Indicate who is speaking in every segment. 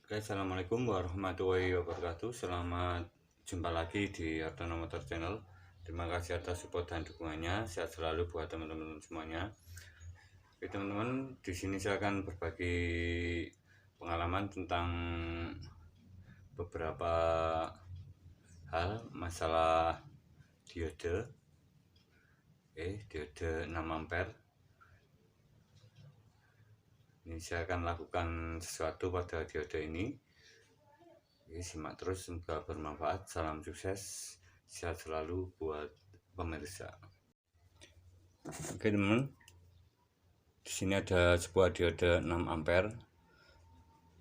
Speaker 1: Oke, assalamualaikum warahmatullahi wabarakatuh. Selamat jumpa lagi di Artono Motor Channel. Terima kasih atas support dan dukungannya. Sehat selalu buat teman-teman semuanya. Oke, teman-teman, di sini saya akan berbagi pengalaman tentang beberapa hal masalah diode. Diode 6 ampere. Ini saya akan lakukan sesuatu pada diode ini. Simak terus, semoga bermanfaat. Salam sukses, sehat selalu buat pemirsa. Oke teman, di sini ada sebuah diode 6 ampere.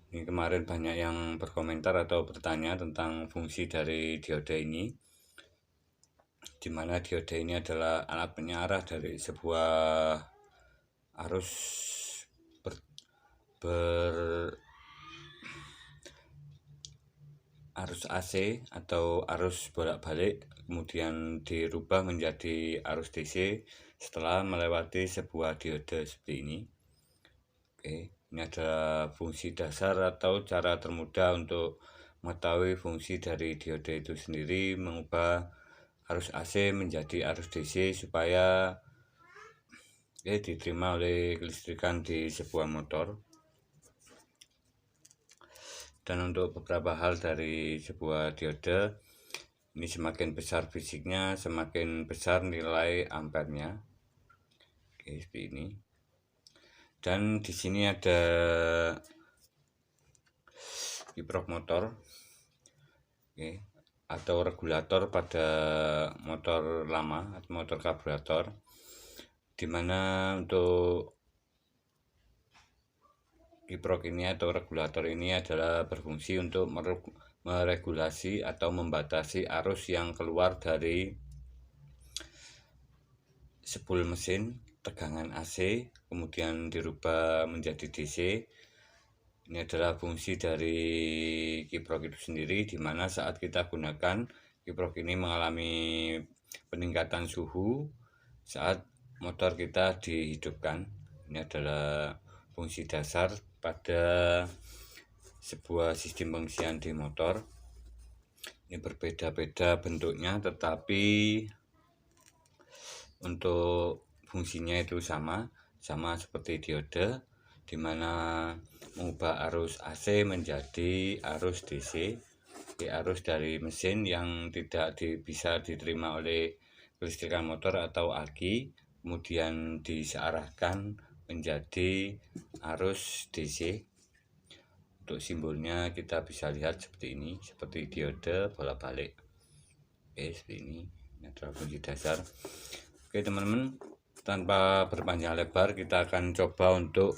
Speaker 1: Ini kemarin banyak yang berkomentar atau bertanya tentang fungsi dari diode ini, dimana diode ini adalah alat pengarah dari sebuah arus arus AC atau arus bolak-balik, kemudian dirubah menjadi arus DC setelah melewati sebuah diode seperti ini. Oke, ini adalah fungsi dasar atau cara termudah untuk mengetahui fungsi dari diode itu sendiri, mengubah arus AC menjadi arus DC supaya diterima oleh kelistrikan di sebuah motor. Dan untuk beberapa hal dari sebuah diode, ini semakin besar fisiknya, semakin besar nilai ampernya. Oke, seperti ini. Dan di sini ada kiprok motor, atau regulator pada motor lama atau motor karburator, dimana untuk kiprok ini atau regulator ini adalah berfungsi untuk meregulasi atau membatasi arus yang keluar dari spool mesin tegangan AC kemudian dirubah menjadi DC. Ini adalah fungsi dari kiprok itu sendiri, di mana saat kita gunakan kiprok ini mengalami peningkatan suhu saat motor kita dihidupkan. Ini adalah fungsi dasar pada sebuah sistem pengisian di motor. Ini berbeda-beda bentuknya, tetapi untuk fungsinya itu sama seperti diode, di mana mengubah arus AC menjadi arus DC, arus dari mesin yang tidak bisa diterima oleh kelistrikan motor atau aki, kemudian disearahkan menjadi arus DC. Untuk simbolnya kita bisa lihat seperti ini, seperti diode bolak-balik. Seperti ini adalah fungsi dasar. Oke teman-teman, tanpa berpanjang lebar, kita akan coba untuk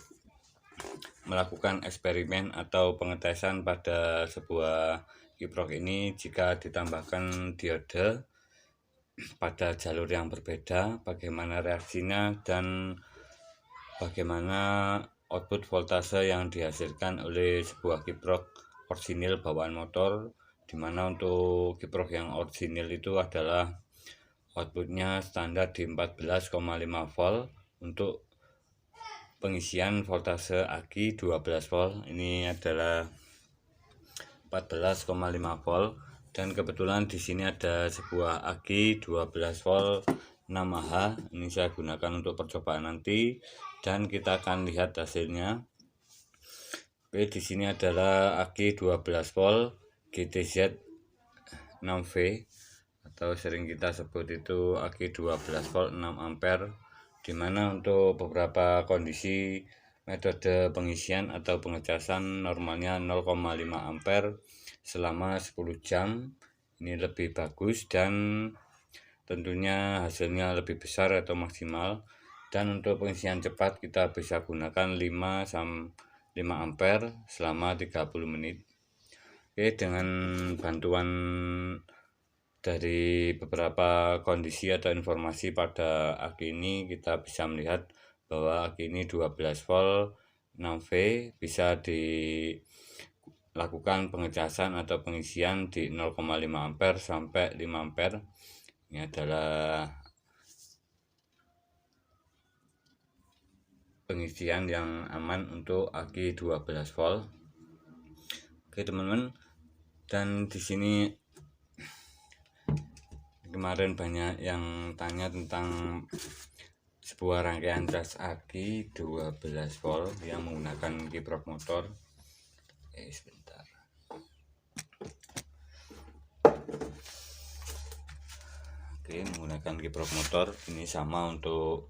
Speaker 1: melakukan eksperimen atau pengetesan pada sebuah kiprok ini jika ditambahkan diode pada jalur yang berbeda, bagaimana reaksinya dan bagaimana output voltase yang dihasilkan oleh sebuah kiprok orsinil bawaan motor, dimana untuk kiprok yang orsinil itu adalah outputnya standar di 14,5 volt. Untuk pengisian voltase aki 12 volt, ini adalah 14,5 volt. Dan kebetulan di sini ada sebuah aki 12 volt 6Ah. Ini saya gunakan untuk percobaan nanti dan kita akan lihat hasilnya. Oke, di sini adalah aki 12 volt GTZ 6V atau sering kita sebut itu aki 12 volt 6 ampere, dimana untuk beberapa kondisi metode pengisian atau pengecasan normalnya 0,5 ampere selama 10 jam. Ini lebih bagus dan tentunya hasilnya lebih besar atau maksimal. Dan untuk pengisian cepat kita bisa gunakan 5 ampere selama 30 menit. Oke, dengan bantuan dari beberapa kondisi atau informasi pada aki ini, kita bisa melihat bahwa aki ini 12 volt 6V bisa dilakukan pengecasan atau pengisian di 0,5 ampere sampai 5 ampere. Ini adalah pengisian yang aman untuk aki 12 volt. Oke teman-teman, dan di sini kemarin banyak yang tanya tentang sebuah rangkaian cas aki 12 volt yang menggunakan kiprok motor. Sebentar. Oke, menggunakan kiprok motor ini sama untuk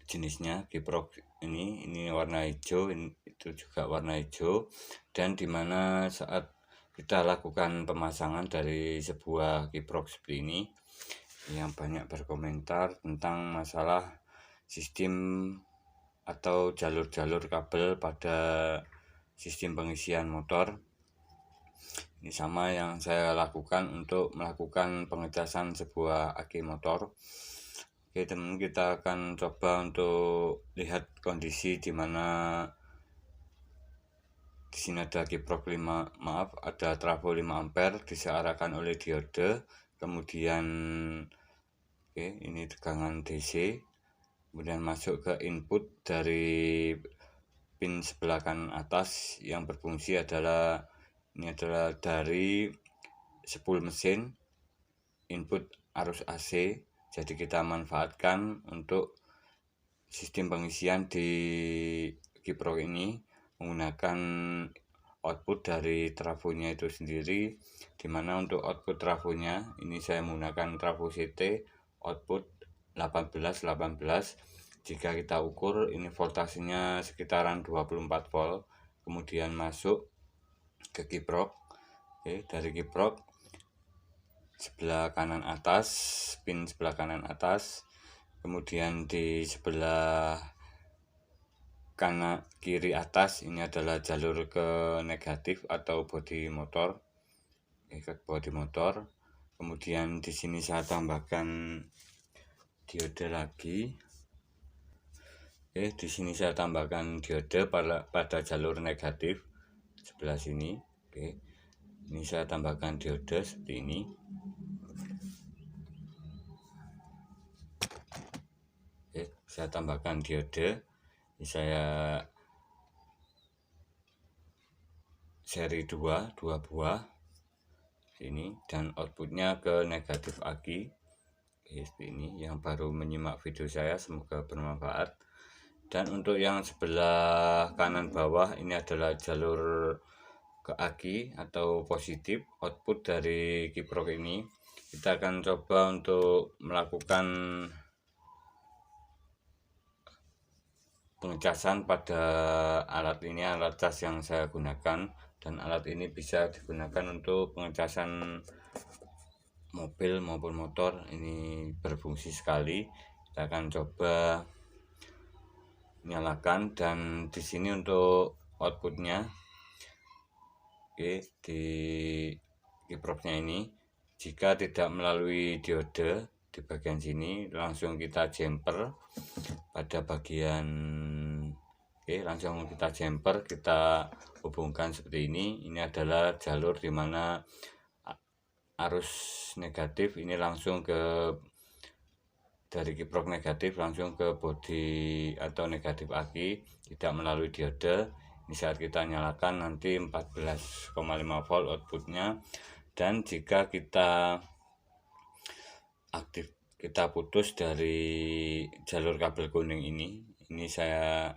Speaker 1: jenisnya. Kiprok ini warna hijau, itu juga warna hijau, dan dimana saat kita lakukan pemasangan dari sebuah kiprok seperti ini, yang banyak berkomentar tentang masalah sistem atau jalur-jalur kabel pada sistem pengisian motor. Ini sama yang saya lakukan untuk melakukan pengecasan sebuah aki motor. Oke teman, kita akan coba untuk lihat kondisi di mana di sini ada kiprok ada trafo 5 ampere disearahkan oleh diode, kemudian ini tegangan DC, kemudian masuk ke input dari pin sebelah kanan atas yang berfungsi adalah dari spool mesin input arus AC. Jadi kita manfaatkan untuk sistem pengisian di kiprok ini menggunakan output dari trafonya itu sendiri, dimana untuk output trafonya ini saya menggunakan trafo CT output 18. Jika kita ukur ini voltasenya sekitaran 24 volt, kemudian masuk ke kiprok. Dari kiprok sebelah kanan atas, pin sebelah kanan atas, kemudian di sebelah kanan kiri atas ini adalah jalur ke negatif atau bodi motor, ke bodi motor. Kemudian di sini saya tambahkan diode lagi. Di sini saya tambahkan diode pada jalur negatif sebelah sini. Ini saya tambahkan diode seperti ini. Saya tambahkan diode. Ini saya seri 2 buah ini, dan outputnya ke negatif aki. Seperti ini. Yang baru menyimak video saya, semoga bermanfaat. Dan untuk yang sebelah kanan bawah ini adalah jalur ke aki atau positif output dari kiprok ini. Kita akan coba untuk melakukan pengecasan pada alat ini, alat cas yang saya gunakan, dan alat ini bisa digunakan untuk pengecasan mobil maupun motor. Ini berfungsi sekali. Kita akan coba nyalakan, dan di sini untuk outputnya di kiproknya ini, jika tidak melalui diode di bagian sini, langsung kita jumper pada bagian langsung kita jumper, kita hubungkan seperti ini. Ini adalah jalur dimana arus negatif ini langsung ke dari kiprok negatif langsung ke bodi atau negatif aki, tidak melalui diode. Ini saat kita nyalakan nanti 14,5 volt outputnya. Dan jika kita putus dari jalur kabel kuning ini saya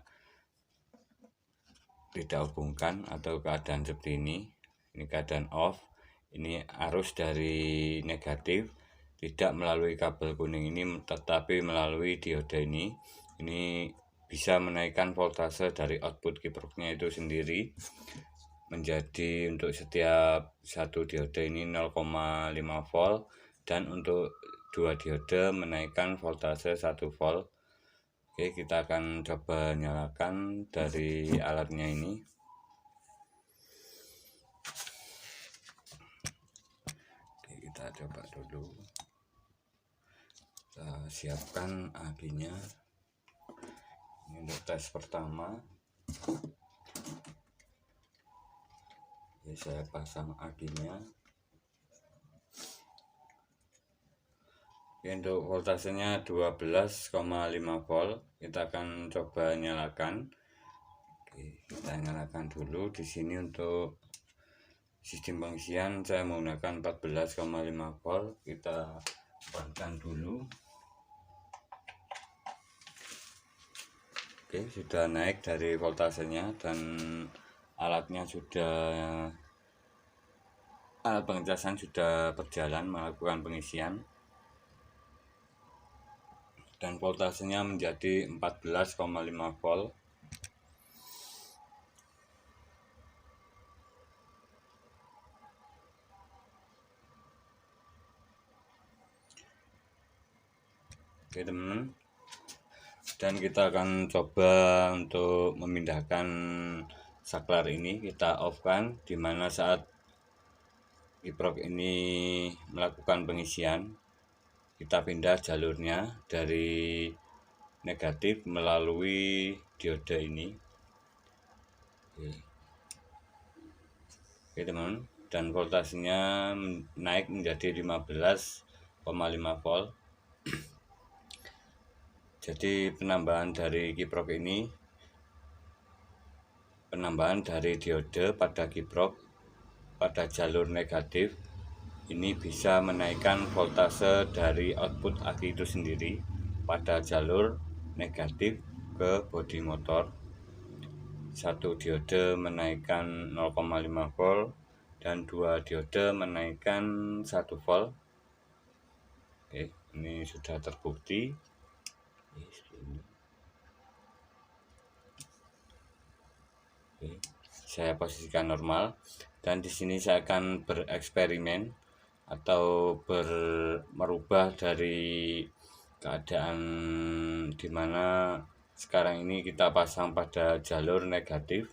Speaker 1: tidak hubungkan atau keadaan seperti ini keadaan off. Ini arus dari negatif tidak melalui kabel kuning ini, tetapi melalui diode ini bisa menaikkan voltase dari output kiproknya itu sendiri menjadi, untuk setiap satu diode ini 0,5 volt, dan untuk 2 diode menaikkan voltase 1 volt. Kita akan coba nyalakan dari alatnya ini. Kita coba dulu, kita siapkan akinya. Ini untuk tes pertama. Saya pasang akinya. Untuk voltasenya 12,5 volt. Kita akan coba nyalakan. Oke, kita nyalakan dulu. Di sini untuk sistem pengisian saya menggunakan 14,5 volt. Kita on dulu. Oke, sudah naik dari voltasenya dan alat pengecasan sudah berjalan melakukan pengisian dan voltasenya menjadi 14,5 volt. Oke teman-teman, dan kita akan coba untuk memindahkan saklar ini. Kita off kan, dimana saat kiprok ini melakukan pengisian, kita pindah jalurnya dari negatif melalui diode ini. Oke teman, dan voltasenya naik menjadi 15,5 volt. Jadi penambahan dari kiprok ini, penambahan dari diode pada kiprok pada jalur negatif ini bisa menaikkan voltase dari output aki itu sendiri pada jalur negatif ke bodi motor. Satu diode menaikkan 0,5 volt dan dua diode menaikkan 1 volt. Oke, ini sudah terbukti. Oke, saya posisikan normal dan di sini saya akan bereksperimen atau merubah dari keadaan dimana sekarang ini kita pasang pada jalur negatif.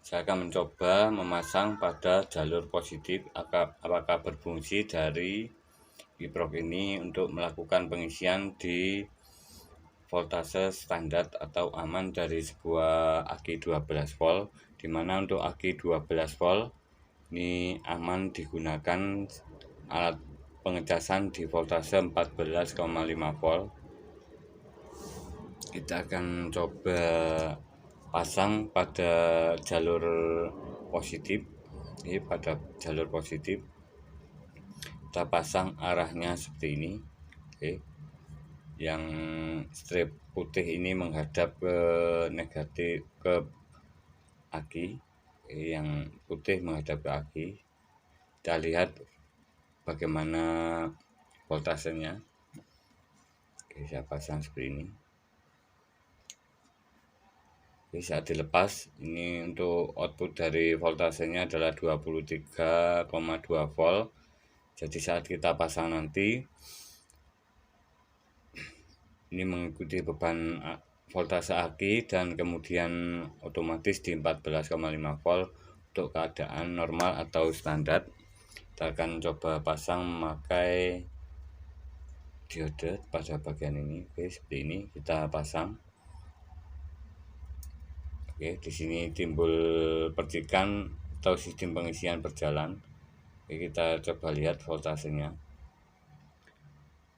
Speaker 1: Saya akan mencoba memasang pada jalur positif apakah berfungsi dari kiprok ini untuk melakukan pengisian di voltase standar atau aman dari sebuah aki 12 volt, dimana untuk aki 12 volt ini aman digunakan alat pengecasan di voltase 14,5 volt. Kita akan coba pasang pada jalur positif. Ini pada jalur positif kita pasang arahnya seperti ini. Oke, yang strip putih ini menghadap ke negatif, ke aki. Yang putih menghadap ke aki. Kita lihat bagaimana voltasenya. Oke, saya pasang seperti ini. Oke, saat dilepas ini untuk output dari voltasenya adalah 23,2 volt. Jadi saat kita pasang nanti ini mengikuti beban voltase aki dan kemudian otomatis di 14,5 volt untuk keadaan normal atau standar. Kita akan coba pasang memakai diode pada bagian ini. Oke, seperti ini kita pasang. Oke, di sini timbul percikan atau sistem pengisian berjalan. Oke, kita coba lihat voltasenya.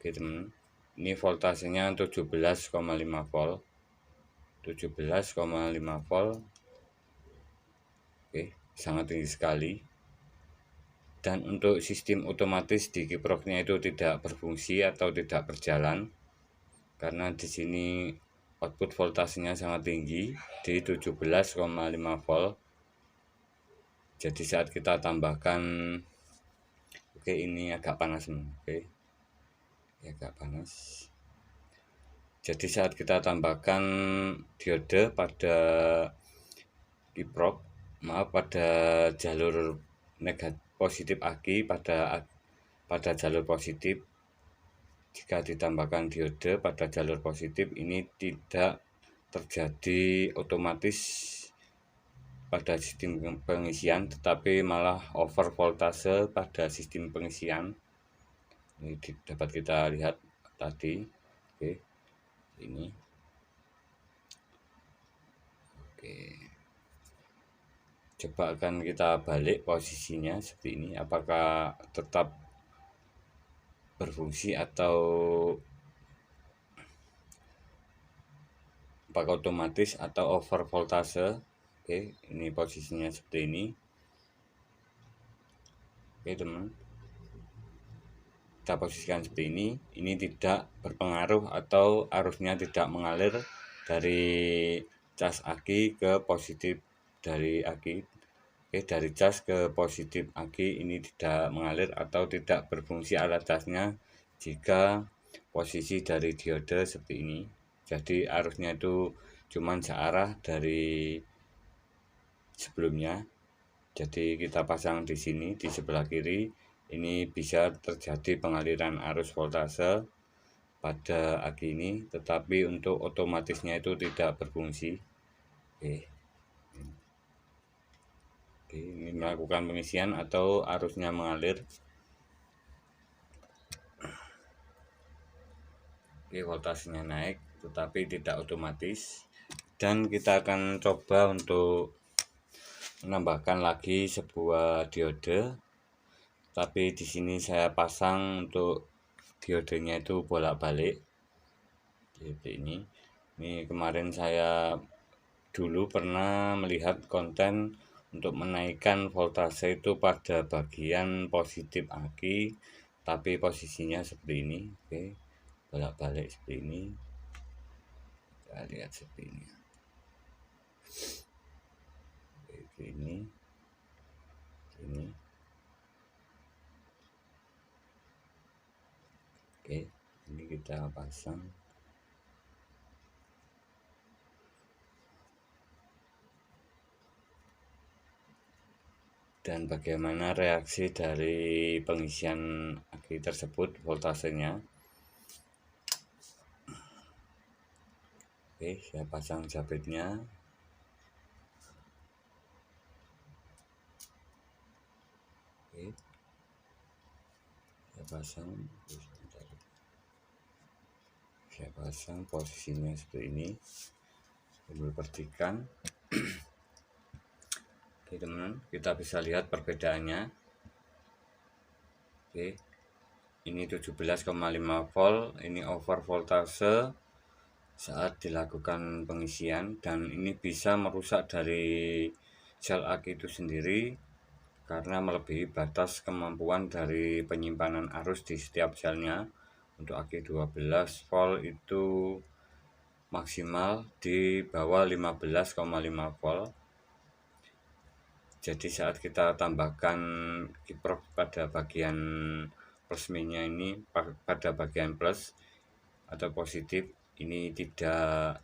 Speaker 1: Oke teman, ini voltasenya 17,5 volt. 17,5 volt. Oke, sangat tinggi sekali. Dan untuk sistem otomatis di kiproknya itu tidak berfungsi atau tidak berjalan karena di sini output voltasenya sangat tinggi di 17,5 volt. Jadi saat kita tambahkan, oke ini agak panas, oke, agak panas. Jadi saat kita tambahkan diode pada kiprok, pada jalur negatif positif aki pada jalur positif, jika ditambahkan diode pada jalur positif ini tidak terjadi otomatis pada sistem pengisian, tetapi malah over voltase pada sistem pengisian. Ini dapat kita lihat tadi. Oke, ini. Oke, coba akan kita balik posisinya seperti ini, apakah tetap berfungsi atau apakah otomatis atau over voltase. Oke, ini posisinya seperti ini. Oke teman, kita posisikan seperti ini tidak berpengaruh atau arusnya tidak mengalir dari cas aki ke positif dari aki. Oke, dari cas ke positif aki ini tidak mengalir atau tidak berfungsi alat casnya jika posisi dari diode seperti ini. Jadi arusnya itu cuman searah dari sebelumnya. Jadi kita pasang di sini di sebelah kiri, ini bisa terjadi pengaliran arus voltase pada aki ini, tetapi untuk otomatisnya itu tidak berfungsi. Oke, ini melakukan pengisian atau arusnya mengalir. Oke, voltasenya naik tetapi tidak otomatis, dan kita akan coba untuk menambahkan lagi sebuah diode, tapi di sini saya pasang untuk diodenya itu bolak-balik seperti ini. Ini kemarin saya dulu pernah melihat konten untuk menaikkan voltase itu pada bagian positif aki, tapi posisinya seperti ini. Oke, bolak-balik seperti ini. Kita lihat seperti ini. Ini oke, ini kita pasang. Dan bagaimana reaksi dari pengisian aki tersebut, voltasenya. Oke, saya pasang jabetnya. Oke, saya pasang posisinya seperti ini. Sambil percikan. Oke teman-teman, kita bisa lihat perbedaannya. Oke, ini 17,5 volt, ini over voltase saat dilakukan pengisian, dan ini bisa merusak dari sel aki itu sendiri karena melebihi batas kemampuan dari penyimpanan arus di setiap selnya. Untuk aki 12 volt itu maksimal di bawah 15,5 volt. Jadi saat kita tambahkan kiprok pada bagian plus minusnya ini, pada bagian plus atau positif, ini tidak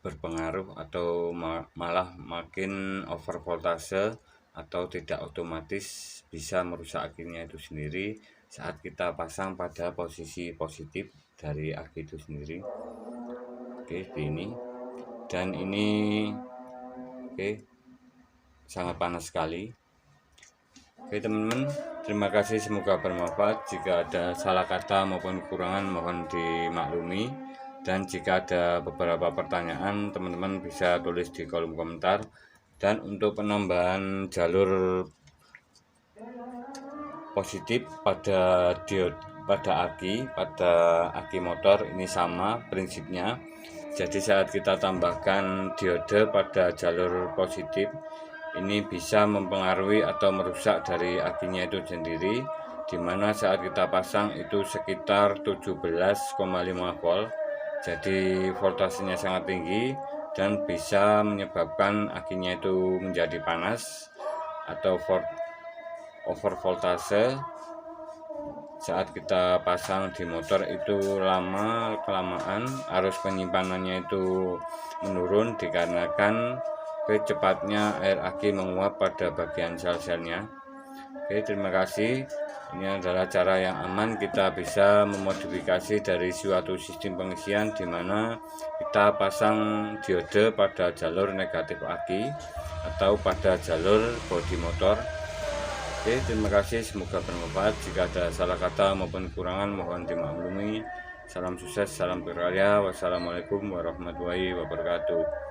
Speaker 1: berpengaruh atau malah makin over voltase atau tidak otomatis, bisa merusak akinya itu sendiri saat kita pasang pada posisi positif dari aki itu sendiri. Oke, ini dan ini oke, sangat panas sekali. Oke teman-teman, terima kasih, semoga bermanfaat. Jika ada salah kata maupun kekurangan mohon dimaklumi, dan jika ada beberapa pertanyaan teman-teman bisa tulis di kolom komentar. Dan untuk penambahan jalur positif pada diode, pada aki motor, ini sama prinsipnya. Jadi saat kita tambahkan diode pada jalur positif, ini bisa mempengaruhi atau merusak dari akinya itu sendiri, dimana saat kita pasang itu sekitar 17,5 volt. Jadi voltasenya sangat tinggi dan bisa menyebabkan akinya itu menjadi panas atau over voltase. Saat kita pasang di motor itu lama kelamaan arus penyimpanannya itu menurun dikarenakan cepatnya air aki menguap pada bagian sel-selnya. Oke, terima kasih. Ini adalah cara yang aman kita bisa memodifikasi dari suatu sistem pengisian, di mana kita pasang diode pada jalur negatif aki atau pada jalur bodi motor. Oke, terima kasih, semoga bermanfaat. Jika ada salah kata maupun kekurangan mohon dimaklumi. Salam sukses, salam berkarya. Wassalamualaikum warahmatullahi wabarakatuh.